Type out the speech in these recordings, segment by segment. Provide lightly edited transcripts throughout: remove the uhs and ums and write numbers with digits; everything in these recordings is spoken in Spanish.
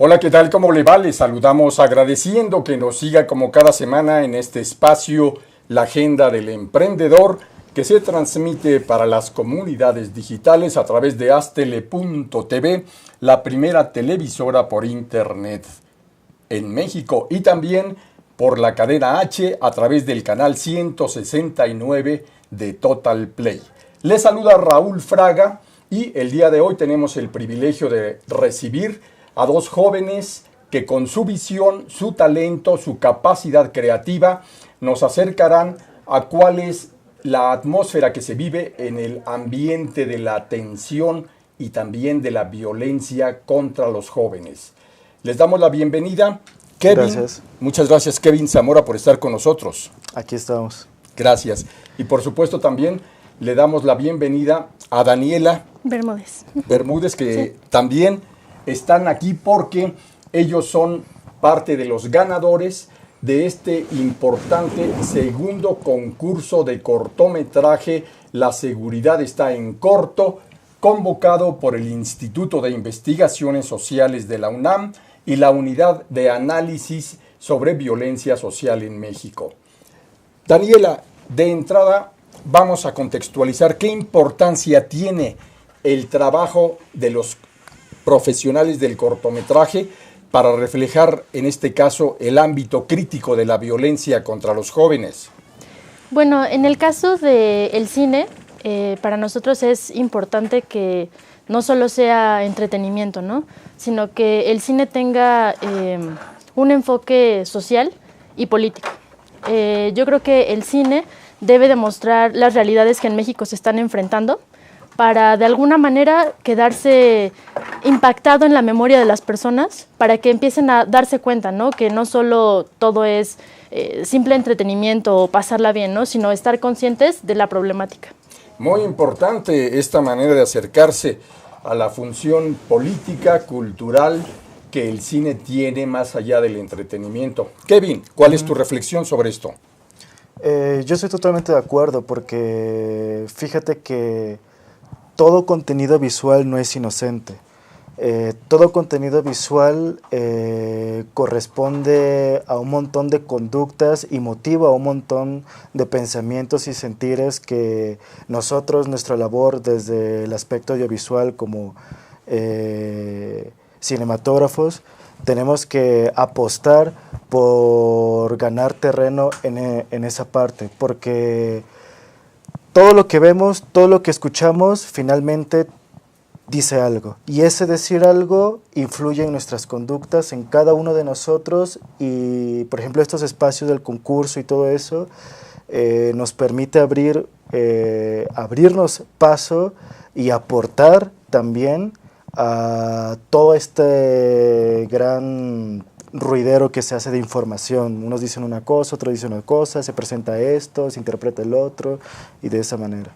Hola, ¿qué tal? ¿Cómo le va? Les saludamos agradeciendo que nos siga como cada semana en este espacio, la Agenda del Emprendedor, que se transmite para las comunidades digitales a través de Astele.tv, la primera televisora por internet en México, y también por la cadena H a través del canal 169 de Total Play. Les saluda Raúl Fraga y el día de hoy tenemos el privilegio de recibir a dos jóvenes que con su visión, su talento, su capacidad creativa nos acercarán a cuál es la atmósfera que se vive en el ambiente de la tensión y también de la violencia contra los jóvenes. Les damos la bienvenida. Kevin, gracias. Muchas gracias, Kevin Zamora, por estar con nosotros. Aquí estamos. Gracias. Y por supuesto también le damos la bienvenida a Daniela Bermúdez, que también están aquí porque ellos son parte de los ganadores de este importante segundo concurso de cortometraje La seguridad está en corto, convocado por el Instituto de Investigaciones Sociales de la UNAM y la Unidad de Análisis sobre Violencia Social en México. Daniela, de entrada vamos a contextualizar qué importancia tiene el trabajo de los profesionales del cortometraje para reflejar, en este caso, el ámbito crítico de la violencia contra los jóvenes. Bueno, en el caso del cine, para nosotros es importante que no solo sea entretenimiento, ¿no? Sino que el cine tenga un enfoque social y político. Yo creo que el cine debe demostrar las realidades que en México se están enfrentando para de alguna manera quedarse impactado en la memoria de las personas, para que empiecen a darse cuenta, ¿no? Que no solo todo es simple entretenimiento o pasarla bien, ¿no? Sino estar conscientes de la problemática. Muy importante esta manera de acercarse a la función política, cultural que el cine tiene más allá del entretenimiento. Kevin, ¿cuál es tu reflexión sobre esto? Yo estoy totalmente de acuerdo porque fíjate que todo contenido visual no es inocente. Todo contenido visual corresponde a un montón de conductas y motiva a un montón de pensamientos y sentires que nosotros, nuestra labor desde el aspecto audiovisual como cinematógrafos, tenemos que apostar por ganar terreno en esa parte, porque todo lo que vemos, todo lo que escuchamos, finalmente dice algo. Y ese decir algo influye en nuestras conductas, en cada uno de nosotros. Y, por ejemplo, estos espacios del concurso y todo eso nos permite abrirnos paso y aportar también a todo este gran ruidero que se hace de información. Unos dicen una cosa, otros dicen una cosa, se presenta esto, se interpreta el otro, y de esa manera.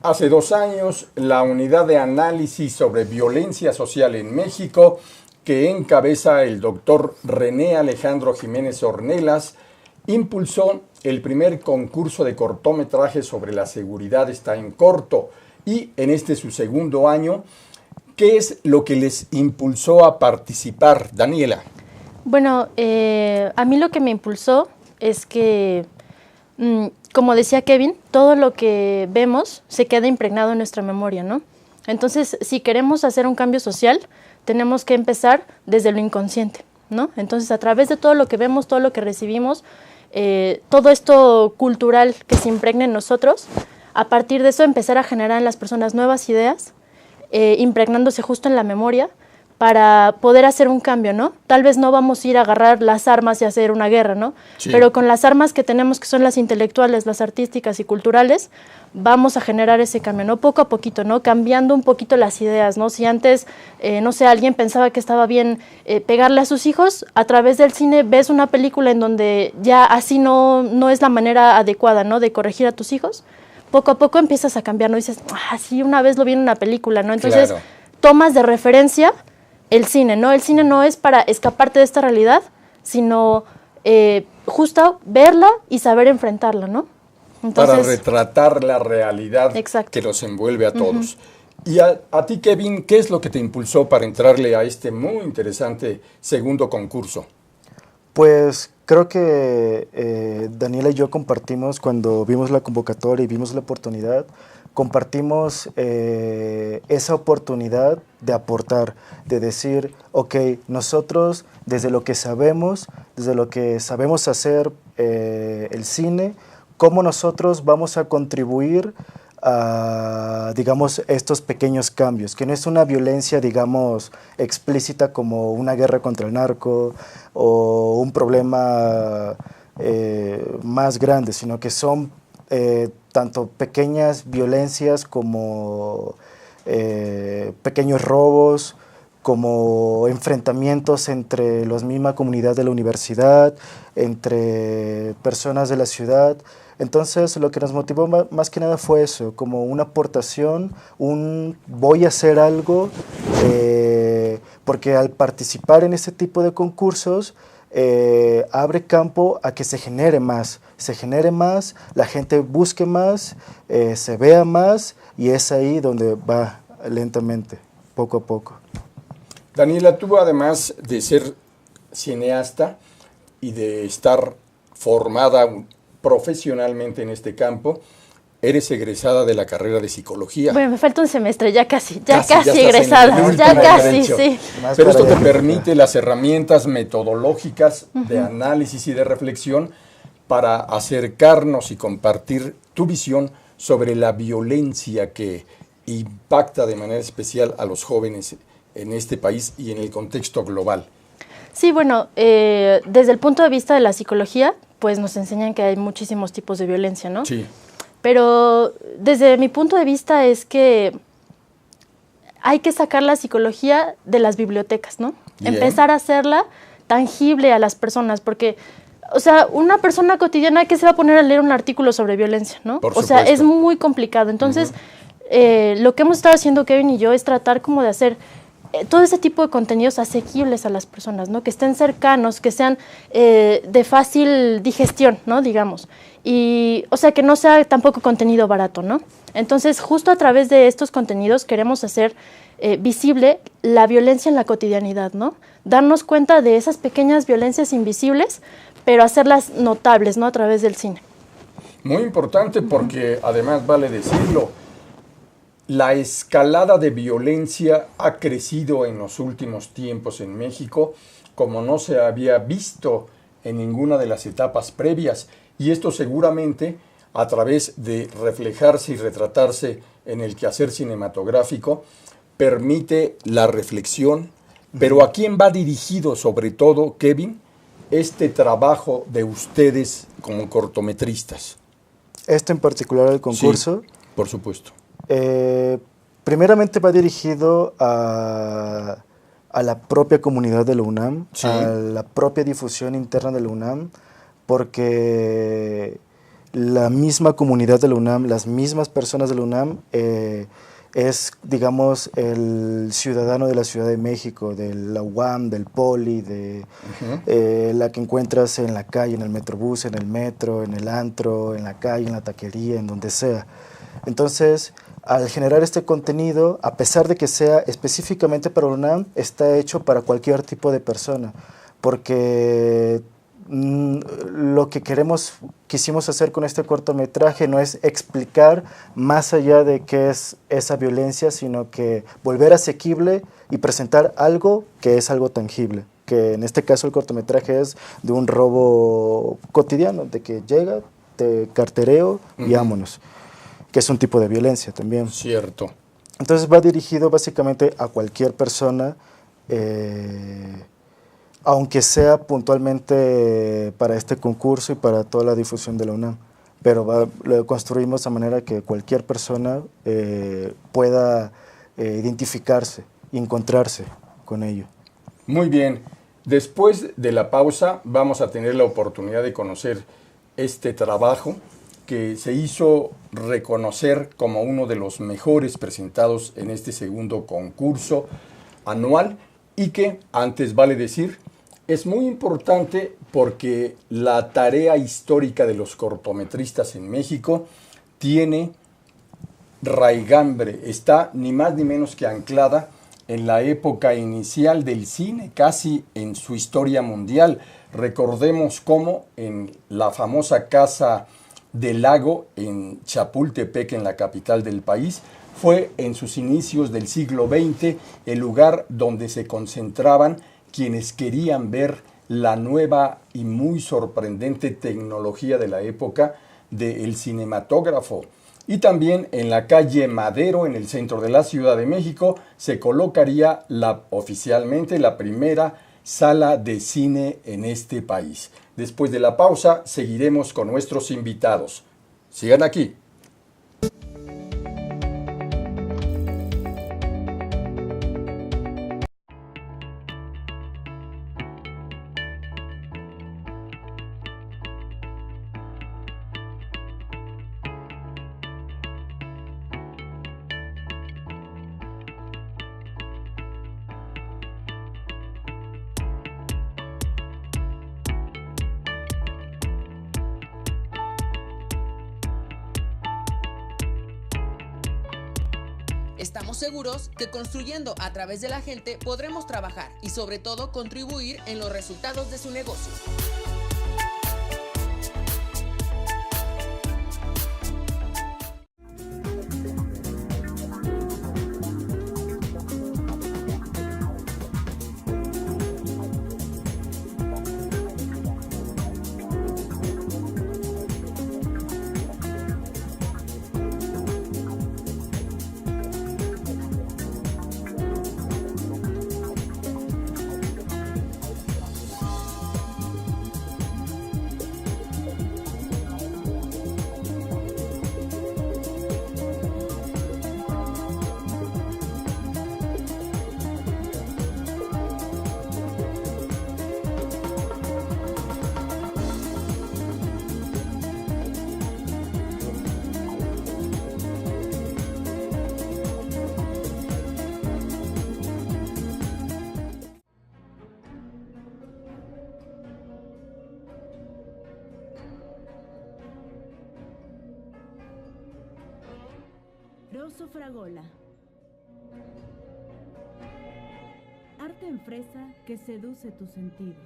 Hace 2 años, la Unidad de Análisis sobre Violencia Social en México, que encabeza el doctor René Alejandro Jiménez Ornelas, impulsó el primer concurso de cortometraje sobre la seguridad está en corto, y en este su segundo año, ¿qué es lo que les impulsó a participar, Daniela? Bueno, a mí lo que me impulsó es que, como decía Kevin, todo lo que vemos se queda impregnado en nuestra memoria, ¿no? Entonces, si queremos hacer un cambio social, tenemos que empezar desde lo inconsciente, ¿no? Entonces, a través de todo lo que vemos, todo lo que recibimos, todo esto cultural que se impregna en nosotros, a partir de eso empezar a generar en las personas nuevas ideas, impregnándose justo en la memoria, para poder hacer un cambio, ¿no? Tal vez no vamos a ir a agarrar las armas y hacer una guerra, ¿no? Sí. Pero con las armas que tenemos, que son las intelectuales, las artísticas y culturales, vamos a generar ese cambio, ¿no? Poco a poquito, ¿no? Cambiando un poquito las ideas, ¿no? Si antes, no sé, alguien pensaba que estaba bien pegarle a sus hijos, a través del cine ves una película en donde ya así no es la manera adecuada, ¿no? De corregir a tus hijos. Poco a poco empiezas a cambiar, ¿no? Dices, sí, una vez lo vi en una película, ¿no? Entonces, claro, tomas de referencia el cine, ¿no? El cine no es para escaparte de esta realidad, sino justo verla y saber enfrentarla, ¿no? Entonces, para retratar la realidad, exacto, que nos envuelve a todos. Y a ti, Kevin, ¿qué es lo que te impulsó para entrarle a este muy interesante segundo concurso? Pues creo que Daniela y yo compartimos, cuando vimos la convocatoria y vimos la oportunidad, compartimos esa oportunidad de aportar, de decir, ok, nosotros desde lo que sabemos hacer el cine, ¿cómo nosotros vamos a contribuir a, digamos, estos pequeños cambios? Que no es una violencia, digamos, explícita como una guerra contra el narco o un problema más grande, sino que son tanto pequeñas violencias como pequeños robos, como enfrentamientos entre la misma comunidad de la universidad, entre personas de la ciudad. Entonces lo que nos motivó más que nada fue eso, como una aportación, voy a hacer algo, porque al participar en este tipo de concursos abre campo a que se genere más, la gente busque más, se vea más, y es ahí donde va lentamente, poco a poco. Daniela, tú además de ser cineasta y de estar formada profesionalmente en este campo, eres egresada de la carrera de psicología. Bueno, me falta un semestre, ya casi ya egresada, ya casi, sí. Pero esto te permite las herramientas metodológicas de análisis y de reflexión para acercarnos y compartir tu visión sobre la violencia que impacta de manera especial a los jóvenes en este país y en el contexto global. Sí, bueno, desde el punto de vista de la psicología, pues nos enseñan que hay muchísimos tipos de violencia, ¿no? Sí. Pero desde mi punto de vista es que hay que sacar la psicología de las bibliotecas, ¿no? Bien. Empezar a hacerla tangible a las personas, porque, o sea, una persona cotidiana que se va a poner a leer un artículo sobre violencia, ¿no? Por o sea, supuesto. es muy complicado. Entonces, lo que hemos estado haciendo Kevin y yo es tratar como de hacer todo ese tipo de contenidos asequibles a las personas, ¿no? Que estén cercanos, que sean de fácil digestión, ¿no? Digamos. Y, o sea, que no sea tampoco contenido barato, ¿no? Entonces, justo a través de estos contenidos queremos hacer visible la violencia en la cotidianidad, ¿no? Darnos cuenta de esas pequeñas violencias invisibles, pero hacerlas notables, ¿no? A través del cine. Muy importante porque, además, vale decirlo, la escalada de violencia ha crecido en los últimos tiempos en México como no se había visto en ninguna de las etapas previas, y esto seguramente a través de reflejarse y retratarse en el quehacer cinematográfico permite la reflexión. Pero ¿a quién va dirigido sobre todo, Kevin, este trabajo de ustedes como cortometristas? Este en particular, el concurso. Sí, por supuesto. Primeramente va dirigido a la propia comunidad de la UNAM, sí, a la propia difusión interna de la UNAM, porque la misma comunidad de la UNAM, las mismas personas de la UNAM, es, digamos, el ciudadano de la Ciudad de México, de la UAM, del Poli, de la que encuentras en la calle, en el metrobús, en el metro, en el antro, en la calle, en la taquería, en donde sea. Entonces, al generar este contenido, a pesar de que sea específicamente para la UNAM, está hecho para cualquier tipo de persona, porque lo que quisimos hacer con este cortometraje no es explicar más allá de qué es esa violencia, sino que volver asequible y presentar algo que es algo tangible, que en este caso el cortometraje es de un robo cotidiano, de que llega, te cartereo y vámonos, que es un tipo de violencia también. Cierto. Entonces va dirigido básicamente a cualquier persona, aunque sea puntualmente para este concurso y para toda la difusión de la UNAM. Pero lo construimos de manera que cualquier persona pueda identificarse y encontrarse con ello. Muy bien. Después de la pausa vamos a tener la oportunidad de conocer este trabajo que se hizo reconocer como uno de los mejores presentados en este segundo concurso anual, y que, antes vale decir, es muy importante porque la tarea histórica de los cortometristas en México tiene Raigambre está ni más ni menos que anclada en la época inicial del cine, casi en su historia mundial. Recordemos cómo en la famosa Casa del Lago en Chapultepec, en la capital del país, fue en sus inicios del siglo XX el lugar donde se concentraban quienes querían ver la nueva y muy sorprendente tecnología de la época del cinematógrafo. Y también en la calle Madero, en el centro de la Ciudad de México, se colocaría oficialmente la primera sala de cine en este país. Después de la pausa, seguiremos con nuestros invitados. Sigan aquí. Estamos seguros que construyendo a través de la gente podremos trabajar y sobre todo contribuir en los resultados de su negocio. Rosso Fragola. Arte en fresa que seduce tus sentidos.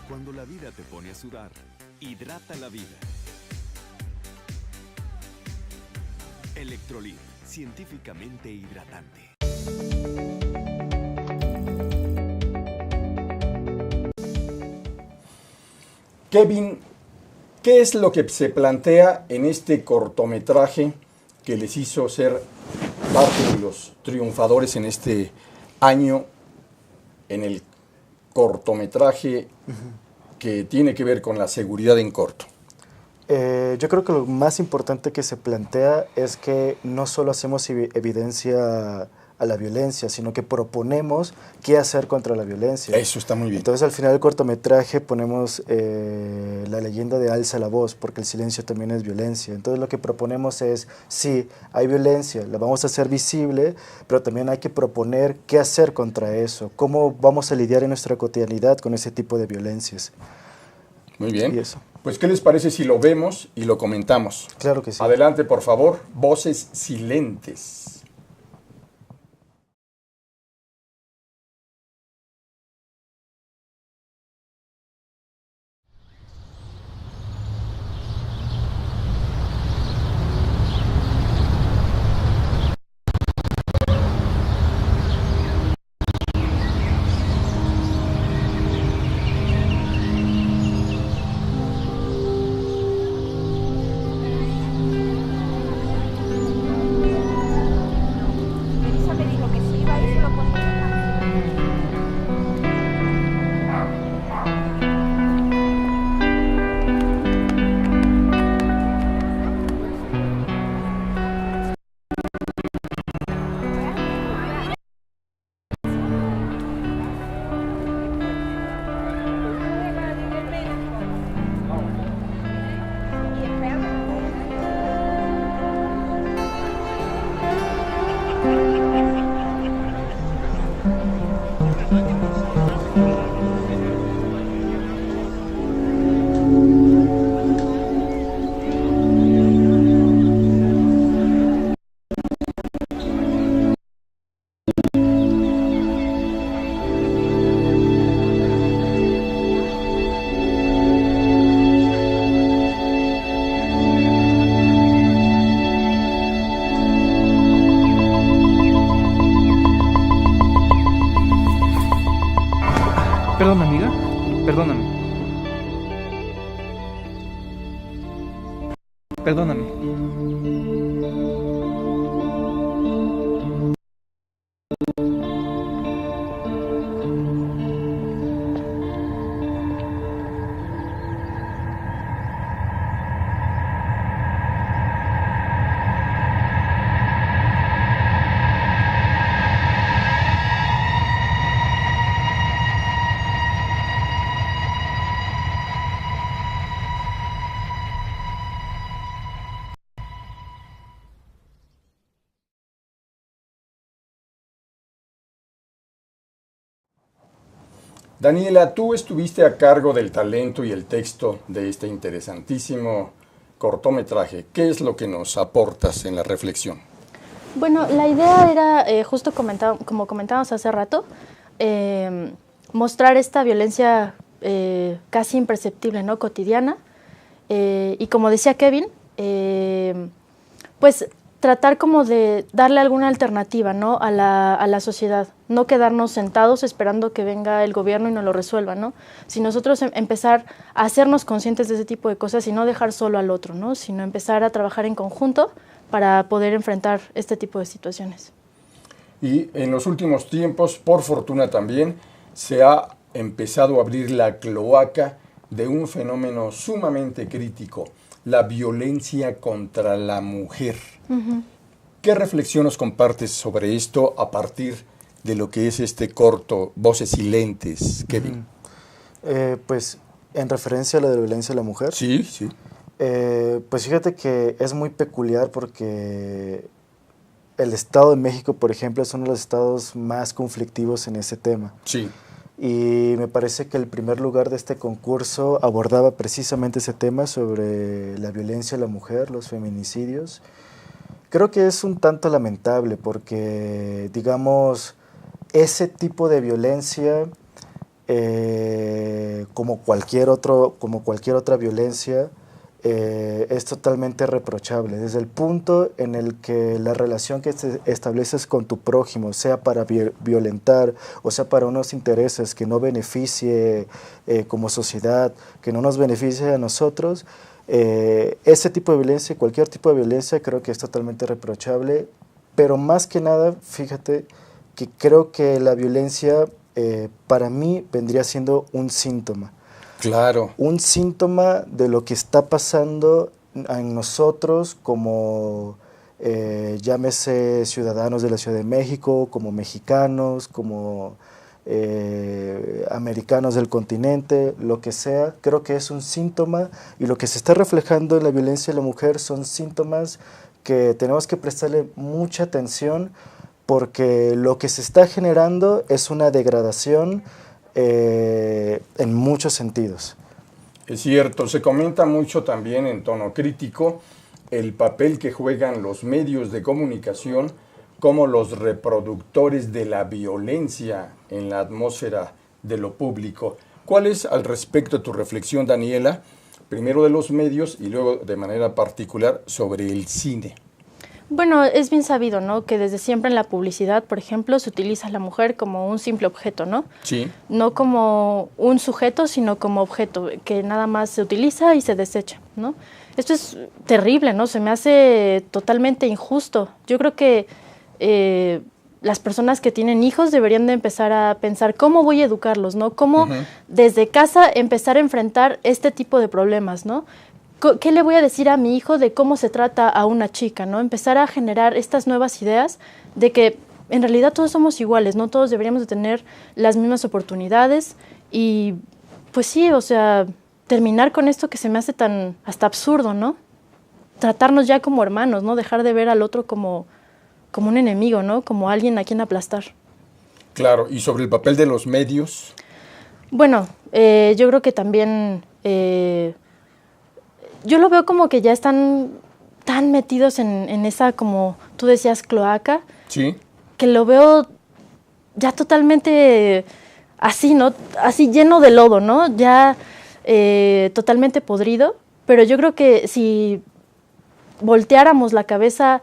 Cuando la vida te pone a sudar, hidrata la vida. Electrolit, científicamente hidratante. Kevin, ¿qué es lo que se plantea en este cortometraje que les hizo ser parte de los triunfadores en este año en el cortometraje que tiene que ver con la seguridad en corto? Yo creo que lo más importante que se plantea es que no solo hacemos evidencia a la violencia, sino que proponemos qué hacer contra la violencia. Eso está muy bien. Entonces al final del cortometraje ponemos la leyenda de alza la voz, porque el silencio también es violencia. Entonces lo que proponemos es, sí, hay violencia, la vamos a hacer visible, pero también hay que proponer qué hacer contra eso, cómo vamos a lidiar en nuestra cotidianidad con ese tipo de violencias. Muy bien. Y eso. Pues, ¿qué les parece si lo vemos y lo comentamos? Claro que sí. Adelante, por favor. Voces silentes. Elisa me dijo que si iba a ir se lo ponía. Perdón, amiga. Perdóname. Perdóname. Daniela, tú estuviste a cargo del talento y el texto de este interesantísimo cortometraje. ¿Qué es lo que nos aportas en la reflexión? Bueno, la idea era, justo como comentábamos hace rato, mostrar esta violencia casi imperceptible, ¿no? Cotidiana. Y como decía Kevin, pues tratar como de darle alguna alternativa, ¿no? a la sociedad. No quedarnos sentados esperando que venga el gobierno y nos lo resuelva, ¿no? Si nosotros empezar a hacernos conscientes de ese tipo de cosas y no dejar solo al otro, ¿no? Sino empezar a trabajar en conjunto para poder enfrentar este tipo de situaciones. Y en los últimos tiempos, por fortuna también, se ha empezado a abrir la cloaca de un fenómeno sumamente crítico, la violencia contra la mujer. Uh-huh. ¿Qué reflexión nos compartes sobre esto a partir de lo que es este corto, Voces Silentes, Kevin? Pues en referencia a la de violencia a la mujer. Sí, sí. Pues fíjate que es muy peculiar porque el Estado de México, por ejemplo, es uno de los estados más conflictivos en ese tema. Sí. Y me parece que el primer lugar de este concurso abordaba precisamente ese tema sobre la violencia a la mujer, los feminicidios. Creo que es un tanto lamentable porque, digamos, ese tipo de violencia, como cualquier otra violencia, es totalmente reprochable. Desde el punto en el que la relación que estableces con tu prójimo, sea para violentar o sea para unos intereses que no beneficie como sociedad, que no nos beneficie a nosotros, ese tipo de violencia, cualquier tipo de violencia, creo que es totalmente reprochable. Pero más que nada, fíjate que creo que la violencia para mí vendría siendo un síntoma. Claro. Un síntoma de lo que está pasando en nosotros como llámese ciudadanos de la Ciudad de México, como mexicanos, como americanos del continente, lo que sea. Creo que es un síntoma, y lo que se está reflejando en la violencia de la mujer son síntomas que tenemos que prestarle mucha atención, porque lo que se está generando es una degradación en muchos sentidos. Es cierto, se comenta mucho también en tono crítico el papel que juegan los medios de comunicación como los reproductores de la violencia en la atmósfera de lo público. ¿Cuál es al respecto tu reflexión, Daniela? Primero de los medios y luego de manera particular sobre el cine. Bueno, es bien sabido, ¿no?, que desde siempre en la publicidad, por ejemplo, se utiliza a la mujer como un simple objeto, ¿no? Sí. No como un sujeto, sino como objeto, que nada más se utiliza y se desecha, ¿no? Esto es terrible, ¿no? Se me hace totalmente injusto. Yo creo que las personas que tienen hijos deberían de empezar a pensar cómo voy a educarlos, ¿no? Cómo desde casa empezar a enfrentar este tipo de problemas, ¿no? ¿Qué le voy a decir a mi hijo de cómo se trata a una chica, ¿no? Empezar a generar estas nuevas ideas de que en realidad todos somos iguales, ¿no? Todos deberíamos de tener las mismas oportunidades y pues sí, o sea, terminar con esto que se me hace tan hasta absurdo, ¿no? Tratarnos ya como hermanos, ¿no? Dejar de ver al otro como un enemigo, ¿no? Como alguien a quien aplastar. Claro, y sobre el papel de los medios. Bueno, yo creo que también... yo lo veo como que ya están tan metidos en esa, como tú decías, cloaca, Sí. que lo veo ya totalmente así, ¿no? Así lleno de lodo, ¿no? Ya totalmente podrido, pero yo creo que si volteáramos la cabeza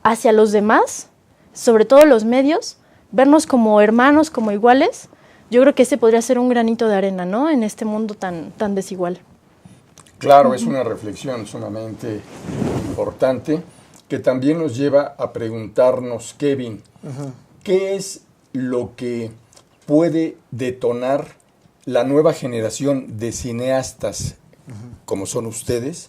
hacia los demás, sobre todo los medios, vernos como hermanos, como iguales, yo creo que ese podría ser un granito de arena, ¿no? En este mundo tan desigual. Claro, es una reflexión sumamente importante que también nos lleva a preguntarnos, Kevin, ¿qué es lo que puede detonar la nueva generación de cineastas como son ustedes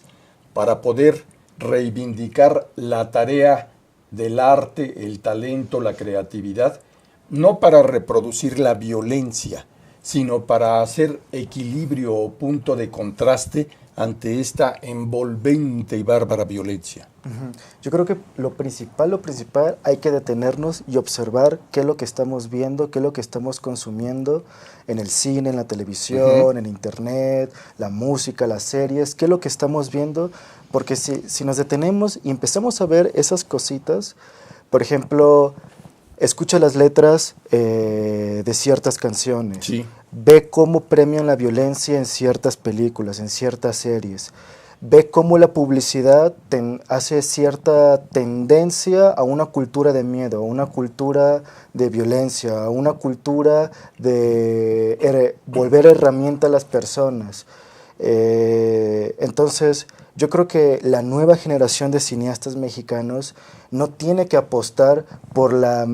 para poder reivindicar la tarea del arte, el talento, la creatividad, no para reproducir la violencia, sino para hacer equilibrio o punto de contraste ante esta envolvente y bárbara violencia? Yo creo que lo principal, hay que detenernos y observar qué es lo que estamos viendo, qué es lo que estamos consumiendo en el cine, en la televisión, en internet, la música, las series, qué es lo que estamos viendo, porque si nos detenemos y empezamos a ver esas cositas, por ejemplo, escucha las letras de ciertas canciones, Sí. Ve cómo premian la violencia en ciertas películas, en ciertas series, ve cómo la publicidad hace cierta tendencia a una cultura de miedo, a una cultura de violencia, a una cultura de volver herramienta a las personas. Entonces, yo creo que la nueva generación de cineastas mexicanos no tiene que apostar por la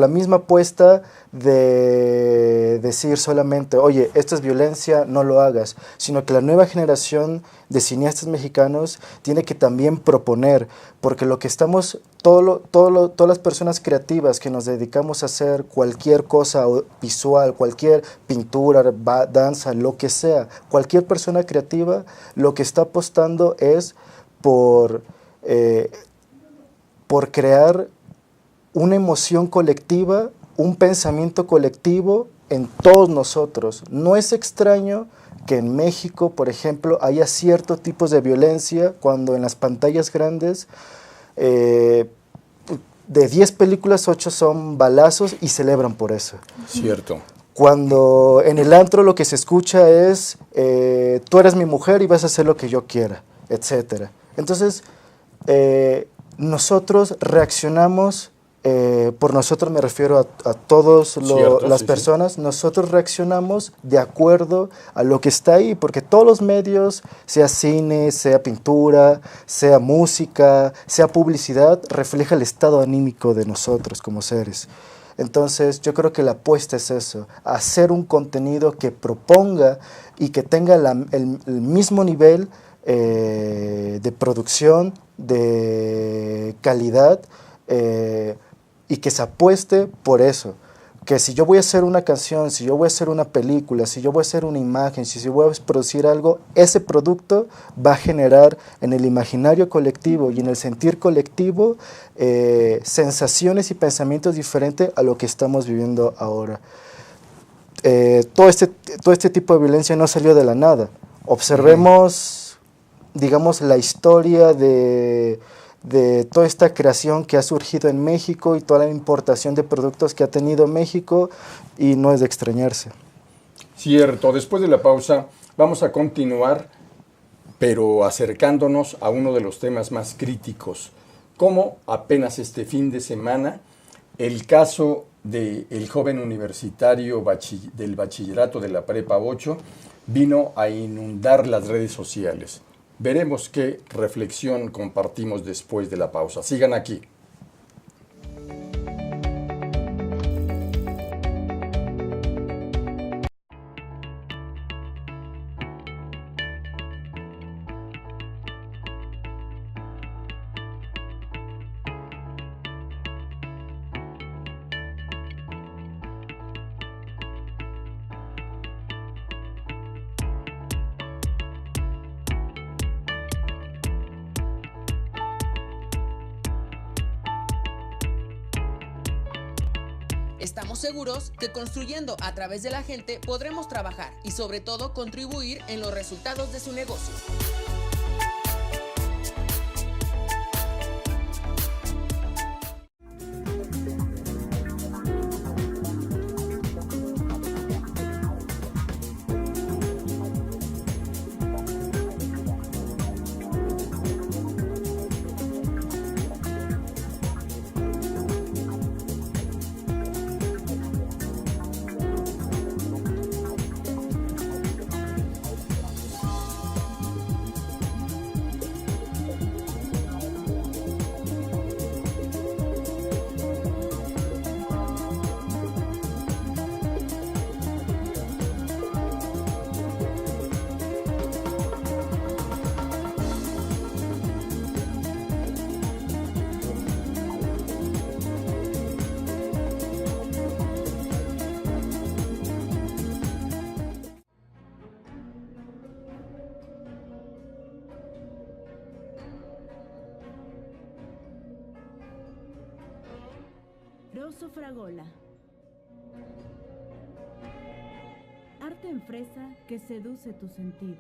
misma apuesta de decir solamente, oye, esto es violencia, no lo hagas, sino que la nueva generación de cineastas mexicanos tiene que también proponer, porque lo que estamos, todas las personas creativas que nos dedicamos a hacer cualquier cosa visual, cualquier pintura, danza, lo que sea, cualquier persona creativa, lo que está apostando es por crear una emoción colectiva, un pensamiento colectivo en todos nosotros. No es extraño que en México, por ejemplo, haya ciertos tipos de violencia cuando en las pantallas grandes de 10 películas, 8 son balazos y celebran por eso. Cierto. Cuando en el antro lo que se escucha es tú eres mi mujer y vas a hacer lo que yo quiera, etc. Entonces, nosotros reaccionamos, por nosotros me refiero a todas las personas, nosotros reaccionamos de acuerdo a lo que está ahí, porque todos los medios, sea cine, sea pintura, sea música, sea publicidad, refleja el estado anímico de nosotros como seres. Entonces yo creo que la apuesta es eso, hacer un contenido que proponga y que tenga el mismo nivel de producción, de calidad, y que se apueste por eso. Que si yo voy a hacer una canción, si yo voy a hacer una película, si yo voy a hacer una imagen, si yo voy a producir algo, ese producto va a generar en el imaginario colectivo y en el sentir colectivo sensaciones y pensamientos diferentes a lo que estamos viviendo ahora. Todo este tipo de violencia no salió de la nada. Observemos, digamos, la historia de toda esta creación que ha surgido en México y toda la importación de productos que ha tenido México, y no es de extrañarse. Cierto, después de la pausa vamos a continuar, pero acercándonos a uno de los temas más críticos, como apenas este fin de semana el caso del joven universitario del bachillerato de la Prepa 8 vino a inundar las redes sociales. Veremos qué reflexión compartimos después de la pausa. Sigan aquí. Estamos seguros que construyendo a través de la gente podremos trabajar y sobre todo contribuir en los resultados de su negocio. Rosso Fragola. Arte en fresa que seduce tus sentidos.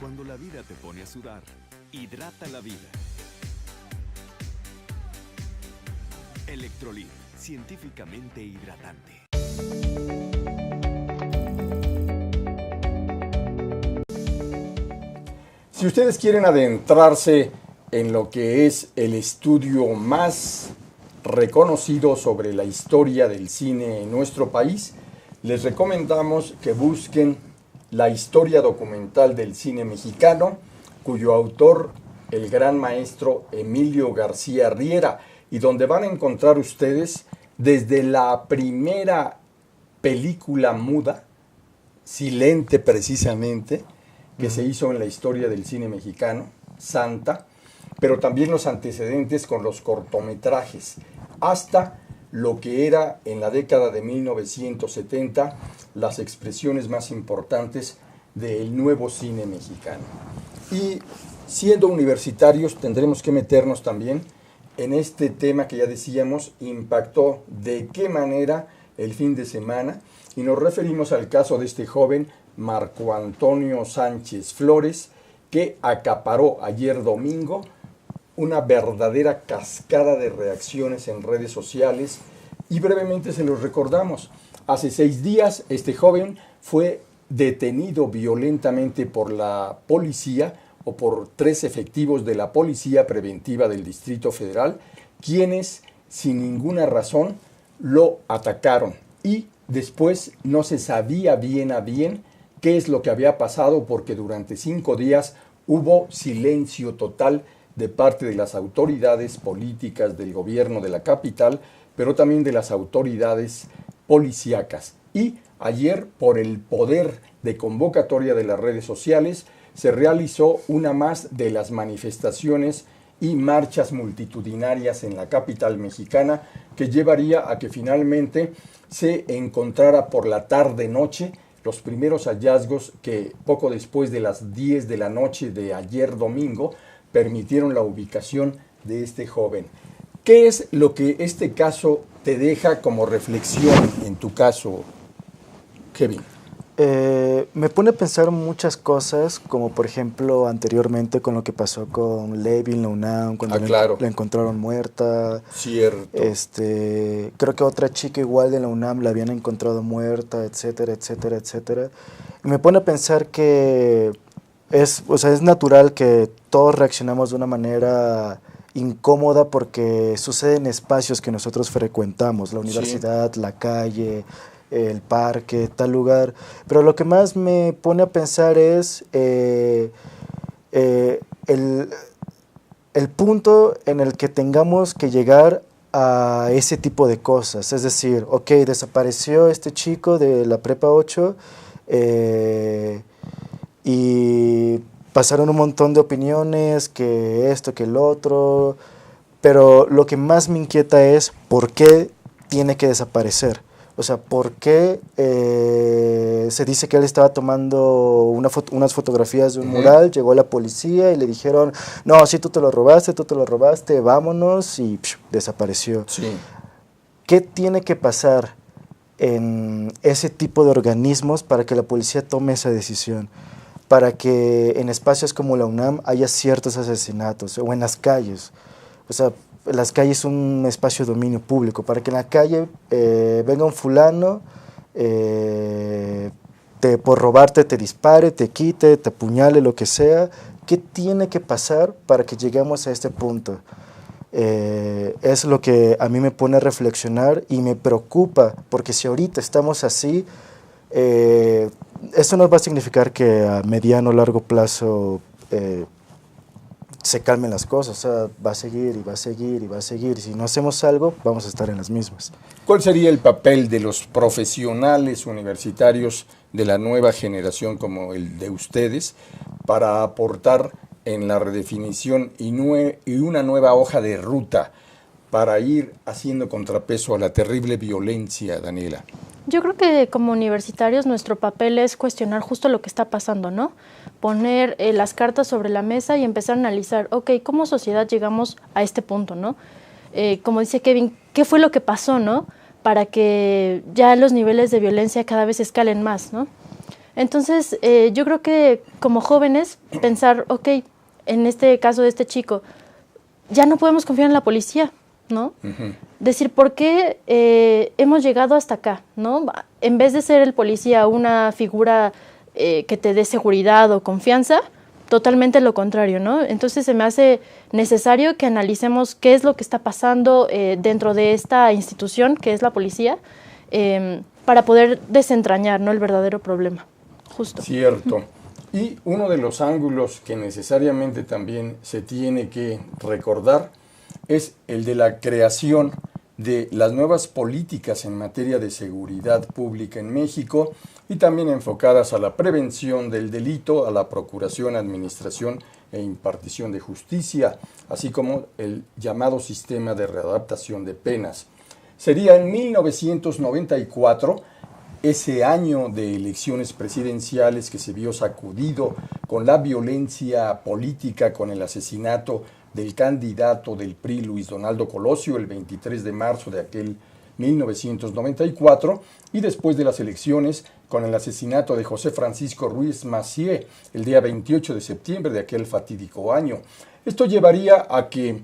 Cuando la vida te pone a sudar, hidrata la vida. Electrolit, científicamente hidratante. Si ustedes quieren adentrarse en lo que es el estudio más reconocido sobre la historia del cine en nuestro país, les recomendamos que busquen la historia documental del cine mexicano, cuyo autor el gran maestro Emilio García Riera, y donde van a encontrar ustedes desde la primera película muda, silente precisamente, que se hizo en la historia del cine mexicano, Santa, pero también los antecedentes con los cortometrajes, hasta lo que era en la década de 1970 las expresiones más importantes del nuevo cine mexicano. Y siendo universitarios tendremos que meternos también en este tema que ya decíamos, impactó de qué manera el fin de semana, y nos referimos al caso de este joven Marco Antonio Sánchez Flores, que acaparó ayer domingo una verdadera cascada de reacciones en redes sociales, y brevemente se los recordamos. Hace 6 días este joven fue detenido violentamente por la policía, o por 3 efectivos de la Policía Preventiva del Distrito Federal, quienes sin ninguna razón lo atacaron, y después no se sabía bien a bien qué es lo que había pasado, porque durante 5 días hubo silencio total de parte de las autoridades políticas del gobierno de la capital, pero también de las autoridades policíacas. Y ayer, por el poder de convocatoria de las redes sociales, se realizó una más de las manifestaciones y marchas multitudinarias en la capital mexicana, que llevaría a que finalmente se encontrara por la tarde-noche los primeros hallazgos que poco después de las 10 de la noche de ayer domingo permitieron la ubicación de este joven. ¿Qué es lo que este caso te deja como reflexión en tu caso, Kevin? Me pone a pensar muchas cosas, como por ejemplo anteriormente con lo que pasó con Levi en la UNAM, cuando claro, la encontraron muerta. Cierto. Creo que otra chica igual de la UNAM la habían encontrado muerta, etcétera, etcétera, etcétera. Y me pone a pensar que es natural que todos reaccionamos de una manera incómoda, porque sucede en espacios que nosotros frecuentamos, la universidad, sí, la calle, el parque, tal lugar. Pero lo que más me pone a pensar es el punto en el que tengamos que llegar a ese tipo de cosas. Es decir, ok, desapareció este chico de la Prepa 8 y pasaron un montón de opiniones, que esto, que el otro, pero lo que más me inquieta es por qué tiene que desaparecer. O sea, ¿por qué se dice que él estaba tomando unas fotografías de un mural, llegó la policía y le dijeron, no, sí, tú te lo robaste, vámonos, y desapareció? Sí. ¿Qué tiene que pasar en ese tipo de organismos para que la policía tome esa decisión? Para que en espacios como la UNAM haya ciertos asesinatos, o en las calles. O sea, las calles son un espacio de dominio público, para que en la calle venga un fulano, por robarte te dispare, te quite, te apuñale, lo que sea. ¿Qué tiene que pasar para que lleguemos a este punto? Es lo que a mí me pone a reflexionar y me preocupa, porque si ahorita estamos así, eso no va a significar que a mediano o largo plazo se calmen las cosas. O sea, va a seguir y va a seguir y va a seguir. Si no hacemos algo, vamos a estar en las mismas. ¿Cuál sería el papel de los profesionales universitarios de la nueva generación como el de ustedes para aportar en la redefinición y una nueva hoja de ruta para ir haciendo contrapeso a la terrible violencia, Daniela? Yo creo que como universitarios nuestro papel es cuestionar justo lo que está pasando, ¿no? Poner las cartas sobre la mesa y empezar a analizar, ok, ¿cómo sociedad llegamos a este punto, no? Como dice Kevin, ¿qué fue lo que pasó, no? Para que ya los niveles de violencia cada vez escalen más, ¿no? Entonces, yo creo que como jóvenes pensar, ok, en este caso de este chico, ya no podemos confiar en la policía, ¿no? Decir, ¿por qué hemos llegado hasta acá, ¿no? En vez de ser el policía una figura que te dé seguridad o confianza, totalmente lo contrario, ¿no? Entonces se me hace necesario que analicemos qué es lo que está pasando dentro de esta institución que es la policía, para poder desentrañar, ¿no?, el verdadero problema. Justo. Cierto. Y uno de los ángulos que necesariamente también se tiene que recordar es el de la creación de las nuevas políticas en materia de seguridad pública en México y también enfocadas a la prevención del delito, a la procuración, administración e impartición de justicia, así como el llamado sistema de readaptación de penas. Sería en 1994, ese año de elecciones presidenciales que se vio sacudido con la violencia política, con el asesinato del candidato del PRI, Luis Donaldo Colosio, el 23 de marzo de aquel 1994, y después de las elecciones con el asesinato de José Francisco Ruiz Massieu, el día 28 de septiembre de aquel fatídico año. Esto llevaría a que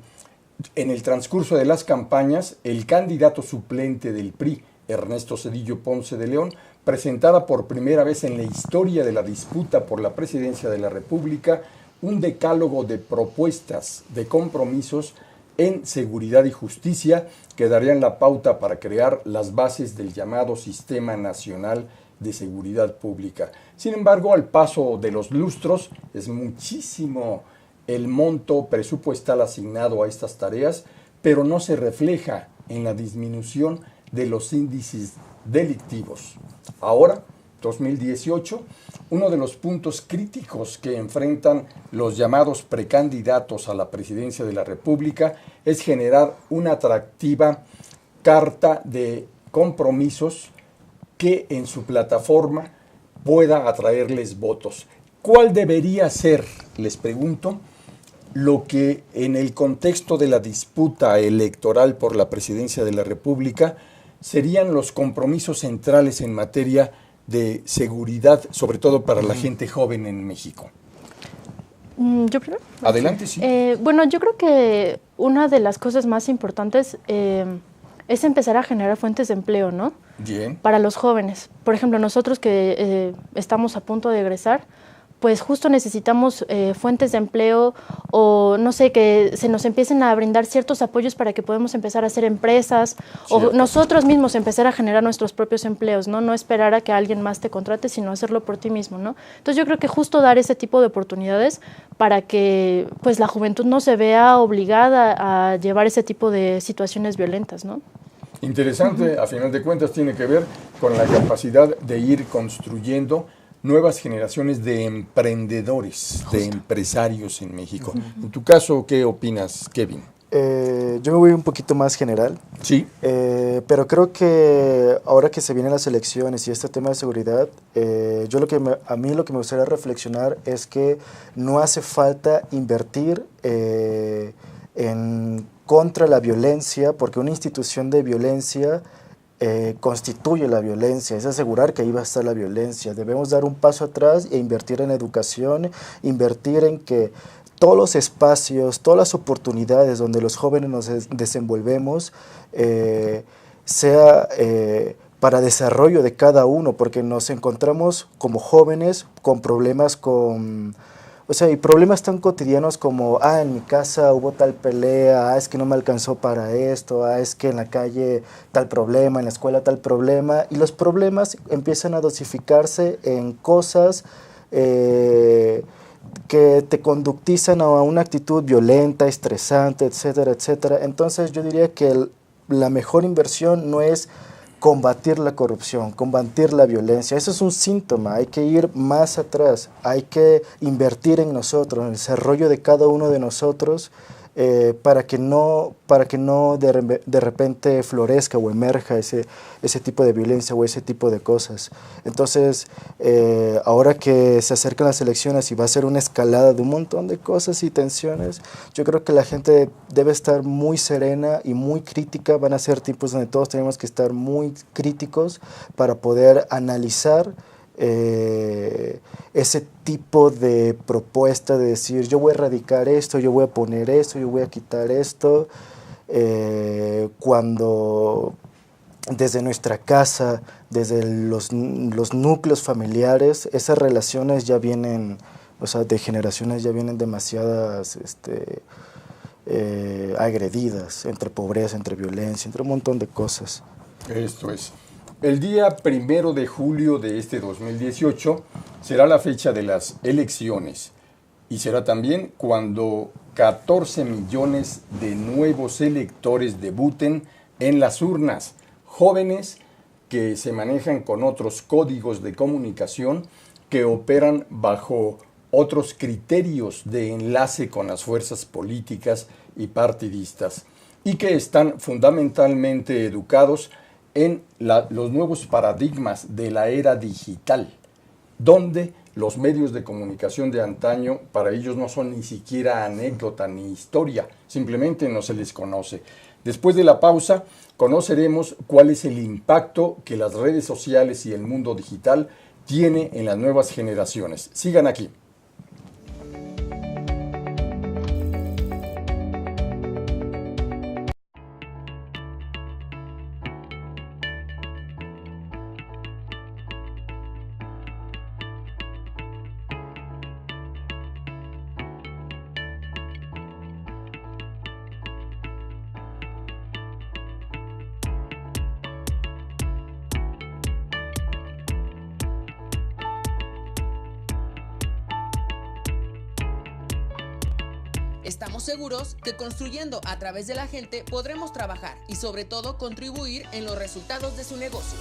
en el transcurso de las campañas, el candidato suplente del PRI, Ernesto Zedillo Ponce de León, presentara por primera vez en la historia de la disputa por la presidencia de la República un decálogo de propuestas, de compromisos en seguridad y justicia que darían la pauta para crear las bases del llamado Sistema Nacional de Seguridad Pública. Sin embargo, al paso de los lustros, es muchísimo el monto presupuestal asignado a estas tareas, pero no se refleja en la disminución de los índices delictivos. Ahora, 2018, uno de los puntos críticos que enfrentan los llamados precandidatos a la presidencia de la República es generar una atractiva carta de compromisos que en su plataforma pueda atraerles votos. ¿Cuál debería ser, les pregunto, lo que en el contexto de la disputa electoral por la presidencia de la República serían los compromisos centrales en materia de seguridad, sobre todo para la gente joven en México? ¿Yo primero? Adelante, sí. Bueno, yo creo que una de las cosas más importantes es empezar a generar fuentes de empleo, ¿no? Bien. Para los jóvenes. Por ejemplo, nosotros que estamos a punto de egresar, pues justo necesitamos fuentes de empleo o no sé, que se nos empiecen a brindar ciertos apoyos para que podamos empezar a hacer empresas o nosotros mismos empezar a generar nuestros propios empleos, ¿no? No esperar a que alguien más te contrate, sino hacerlo por ti mismo, ¿no? Entonces yo creo que justo dar ese tipo de oportunidades para que pues la juventud no se vea obligada a llevar ese tipo de situaciones violentas, ¿no? Interesante, a final de cuentas tiene que ver con la capacidad de ir construyendo nuevas generaciones de emprendedores, de empresarios en México. En tu caso, ¿qué opinas, Kevin? Yo me voy un poquito más general. Sí. Pero creo que ahora que se vienen las elecciones y este tema de seguridad, a mí lo que me gustaría reflexionar es que no hace falta invertir en contra la violencia, porque una institución de violencia constituye la violencia, es asegurar que ahí va a estar la violencia. Debemos dar un paso atrás e invertir en educación, invertir en que todos los espacios, todas las oportunidades donde los jóvenes nos desenvolvemos sea para desarrollo de cada uno, porque nos encontramos como jóvenes con problemas y problemas tan cotidianos como, en mi casa hubo tal pelea, es que no me alcanzó para esto, es que en la calle tal problema, en la escuela tal problema, y los problemas empiezan a dosificarse en cosas que te conductizan a una actitud violenta, estresante, etcétera, etcétera. Entonces yo diría que la mejor inversión no es combatir la corrupción, combatir la violencia. Eso es un síntoma, hay que ir más atrás, hay que invertir en nosotros, en el desarrollo de cada uno de nosotros, para que no de repente florezca o emerja ese tipo de violencia o ese tipo de cosas. Entonces, ahora que se acercan las elecciones y va a ser una escalada de un montón de cosas y tensiones, yo creo que la gente debe estar muy serena y muy crítica. Van a ser tiempos donde todos tenemos que estar muy críticos para poder analizar ese tipo de propuesta de decir, yo voy a erradicar esto, yo voy a poner esto, yo voy a quitar esto, cuando desde nuestra casa, desde los núcleos familiares, esas relaciones ya vienen, de generaciones ya vienen demasiadas agredidas, entre pobreza, entre violencia, entre un montón de cosas. Esto es. El día 1 de julio de este 2018 será la fecha de las elecciones y será también cuando 14 millones de nuevos electores debuten en las urnas, jóvenes que se manejan con otros códigos de comunicación, que operan bajo otros criterios de enlace con las fuerzas políticas y partidistas y que están fundamentalmente educados en los nuevos paradigmas de la era digital, donde los medios de comunicación de antaño para ellos no son ni siquiera anécdota ni historia, simplemente no se les conoce. Después de la pausa, conoceremos cuál es el impacto que las redes sociales y el mundo digital tiene en las nuevas generaciones. Sigan aquí. Estamos seguros que construyendo a través de la gente podremos trabajar y sobre todo contribuir en los resultados de su negocio.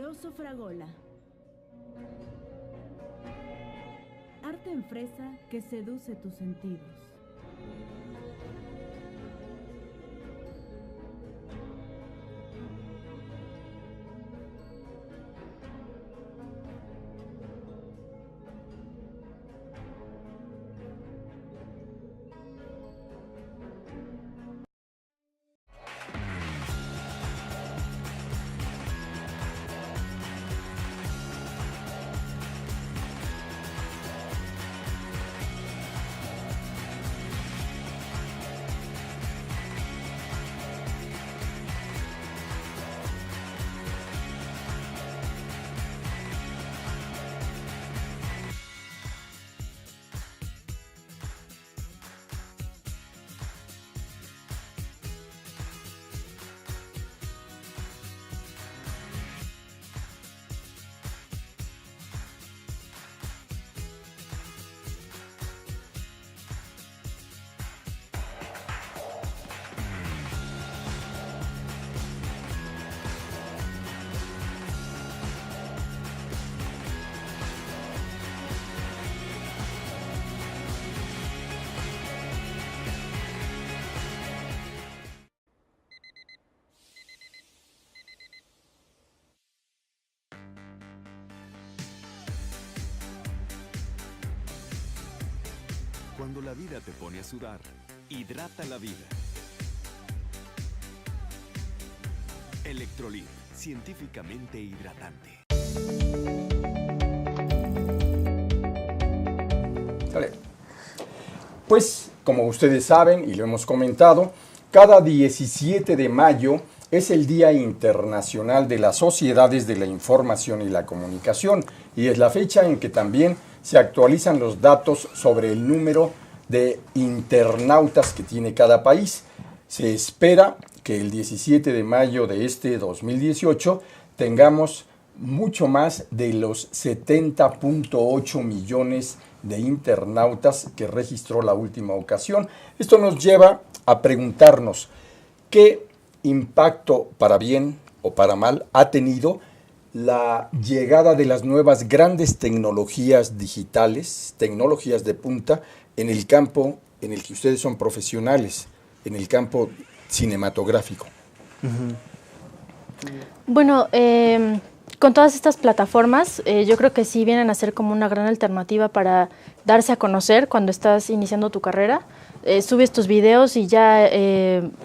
Rosso Fragola. Arte en fresa que seduce tus sentidos. Cuando la vida te pone a sudar, hidrata la vida. Electrolit, científicamente hidratante. ¿Sale? Pues, como ustedes saben y lo hemos comentado, cada 17 de mayo es el Día Internacional de las Sociedades de la Información y la Comunicación y es la fecha en que también se actualizan los datos sobre el número de internautas que tiene cada país. Se espera que el 17 de mayo de este 2018 tengamos mucho más de los 70.8 millones de internautas que registró la última ocasión. Esto nos lleva a preguntarnos qué impacto, para bien o para mal, ha tenido la llegada de las nuevas grandes tecnologías digitales, tecnologías de punta, en el campo en el que ustedes son profesionales, en el campo cinematográfico. Bueno, con todas estas plataformas, yo creo que sí vienen a ser como una gran alternativa para darse a conocer cuando estás iniciando tu carrera. Subes tus videos y ya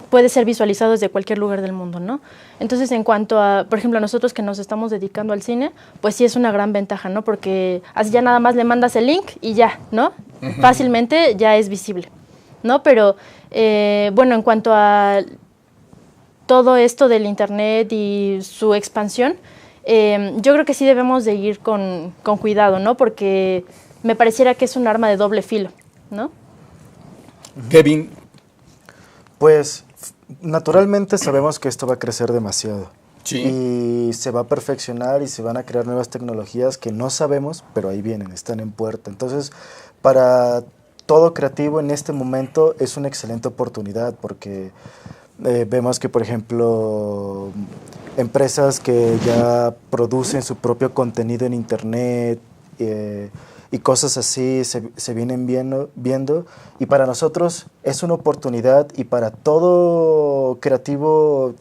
puede ser visualizado desde cualquier lugar del mundo, ¿no? Entonces, en cuanto a, por ejemplo, nosotros que nos estamos dedicando al cine, pues sí es una gran ventaja, ¿no? Porque así ya nada más le mandas el link y ya, ¿no? Fácilmente ya es visible, ¿no? Pero, bueno, en cuanto a todo esto del internet y su expansión, yo creo que sí debemos de ir con cuidado, ¿no? Porque me pareciera que es un arma de doble filo, ¿no? Kevin. Pues naturalmente sabemos que esto va a crecer demasiado. Sí. Y se va a perfeccionar y se van a crear nuevas tecnologías que no sabemos, pero ahí vienen, están en puerta. Entonces, para todo creativo en este momento es una excelente oportunidad porque vemos que, por ejemplo, empresas que ya producen su propio contenido en internet y cosas así se vienen viendo, y para nosotros es una oportunidad, y para todo creativo,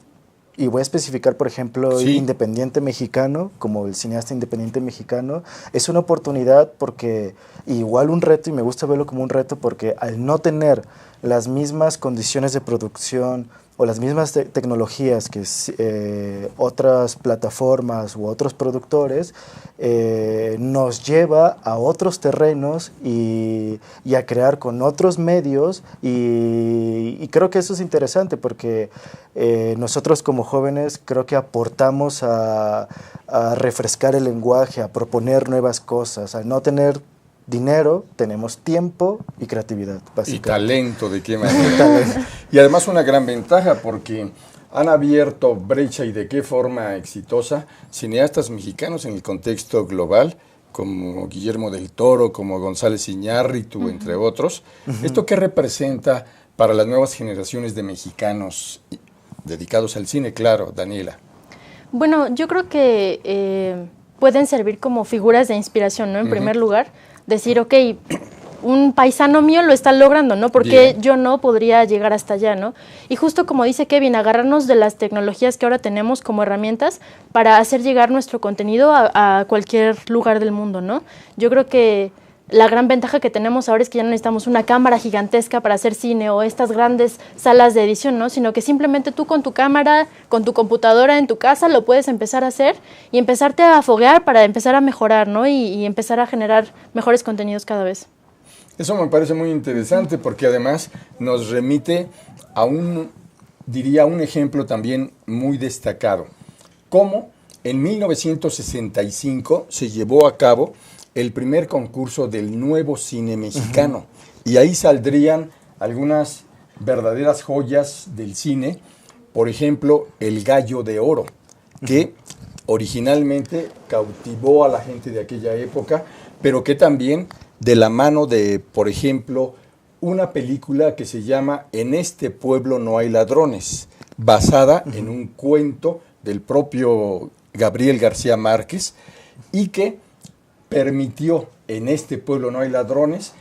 y voy a especificar, por ejemplo, sí, independiente mexicano, como el cineasta independiente mexicano, es una oportunidad porque igual un reto, y me gusta verlo como un reto porque al no tener las mismas condiciones de producción o las mismas tecnologías que otras plataformas u otros productores, nos lleva a otros terrenos y a crear con otros medios, y creo que eso es interesante porque nosotros como jóvenes creo que aportamos a refrescar el lenguaje, a proponer nuevas cosas. Al no tener dinero, tenemos tiempo y creatividad, básicamente. Y talento, ¿de qué manera? Y además una gran ventaja porque han abierto brecha, y de qué forma exitosa, cineastas mexicanos en el contexto global, como Guillermo del Toro, como González Iñárritu, entre otros. ¿Esto qué representa para las nuevas generaciones de mexicanos dedicados al cine? Claro, Daniela. Bueno, yo creo que pueden servir como figuras de inspiración, ¿no? En primer lugar, decir, ok, un paisano mío lo está logrando, ¿no? Porque yo no podría llegar hasta allá, ¿no? Y justo como dice Kevin, agarrarnos de las tecnologías que ahora tenemos como herramientas para hacer llegar nuestro contenido a cualquier lugar del mundo, ¿no? Yo creo que la gran ventaja que tenemos ahora es que ya no necesitamos una cámara gigantesca para hacer cine o estas grandes salas de edición, ¿no? Sino que simplemente tú con tu cámara, con tu computadora en tu casa lo puedes empezar a hacer y empezarte a foguear para empezar a mejorar, ¿no? Y empezar a generar mejores contenidos cada vez. Eso me parece muy interesante porque además nos remite a un ejemplo también muy destacado. Cómo en 1965 se llevó a cabo el primer concurso del nuevo cine mexicano. Y ahí saldrían algunas verdaderas joyas del cine. Por ejemplo, El Gallo de Oro, que originalmente cautivó a la gente de aquella época, pero que también de la mano de, por ejemplo, una película que se llama En este pueblo no hay ladrones, basada en un cuento del propio Gabriel García Márquez, y que permitió En este pueblo no hay ladrones,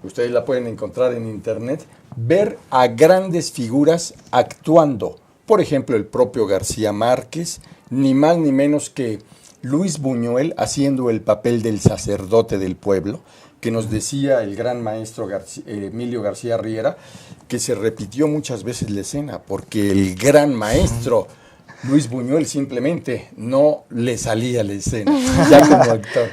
ustedes la pueden encontrar en internet, ver a grandes figuras actuando. Por ejemplo, el propio García Márquez, ni más ni menos que Luis Buñuel haciendo el papel del sacerdote del pueblo, que nos decía el gran maestro Emilio García Riera, que se repitió muchas veces la escena, porque el gran maestro Luis Buñuel simplemente no le salía la escena, ya como actor.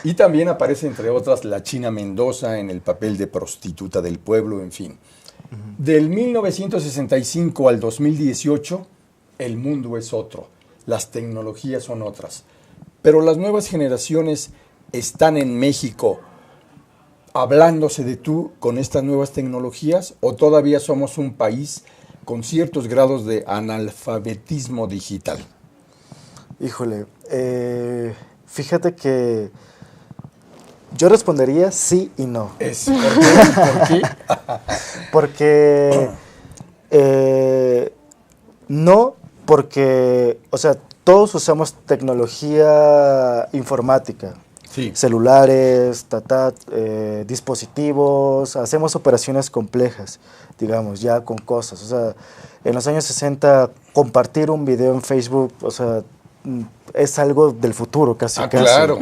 Y también aparece, entre otras, la China Mendoza en el papel de prostituta del pueblo, en fin. Del 1965 al 2018, el mundo es otro, las tecnologías son otras. Pero las nuevas generaciones están en México hablándose de tú con estas nuevas tecnologías, o todavía somos un país con ciertos grados de analfabetismo digital. Híjole, fíjate que Yo respondería sí y no. ¿Por qué? Porque no, porque, o sea, todos usamos tecnología informática. Sí. Celulares, dispositivos, hacemos operaciones complejas, digamos, ya con cosas. O sea, en los años 60, compartir un video en Facebook, o sea, es algo del futuro, casi. Claro.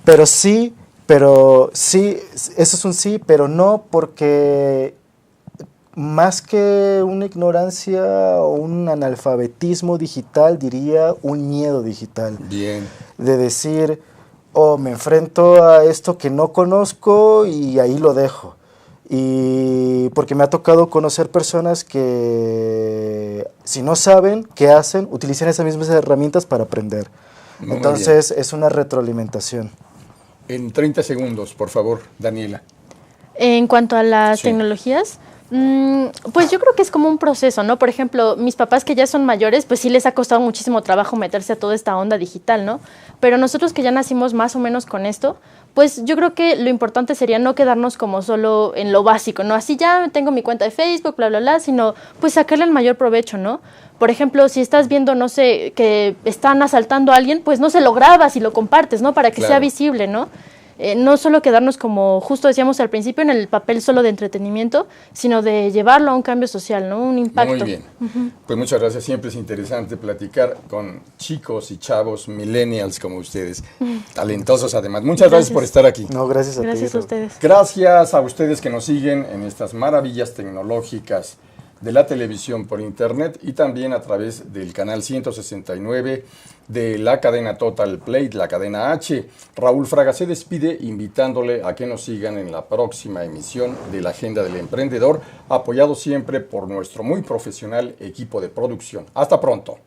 Pero sí, eso es un sí, pero no, porque más que una ignorancia o un analfabetismo digital, diría un miedo digital. Bien. De decir, me enfrento a esto que no conozco y ahí lo dejo. Y porque me ha tocado conocer personas que, si no saben qué hacen, utilizan esas mismas herramientas para aprender. Muy Entonces, es una retroalimentación. En 30 segundos, por favor, Daniela. En cuanto a las tecnologías, pues yo creo que es como un proceso, ¿no? Por ejemplo, mis papás que ya son mayores, pues sí les ha costado muchísimo trabajo meterse a toda esta onda digital, ¿no? Pero nosotros que ya nacimos más o menos con esto, pues yo creo que lo importante sería no quedarnos como solo en lo básico, ¿no? Así ya tengo mi cuenta de Facebook, bla, bla, bla, sino pues sacarle el mayor provecho, ¿no? Por ejemplo, si estás viendo, no sé, que están asaltando a alguien, pues no se lo grabas y lo compartes, ¿no? Para que sea visible, ¿no? No solo quedarnos como, justo decíamos al principio, en el papel solo de entretenimiento, sino de llevarlo a un cambio social, ¿no? Un impacto. Muy bien. Pues muchas gracias. Siempre es interesante platicar con chicos y chavos, millennials como ustedes, talentosos además. Muchas gracias por estar aquí. No, gracias a ti. Gracias a ustedes. Gracias a ustedes que nos siguen en estas maravillas tecnológicas de la televisión por internet y también a través del canal 169 de la cadena Total Play, la cadena H. Raúl Fraga se despide invitándole a que nos sigan en la próxima emisión de la Agenda del Emprendedor, apoyado siempre por nuestro muy profesional equipo de producción. Hasta pronto.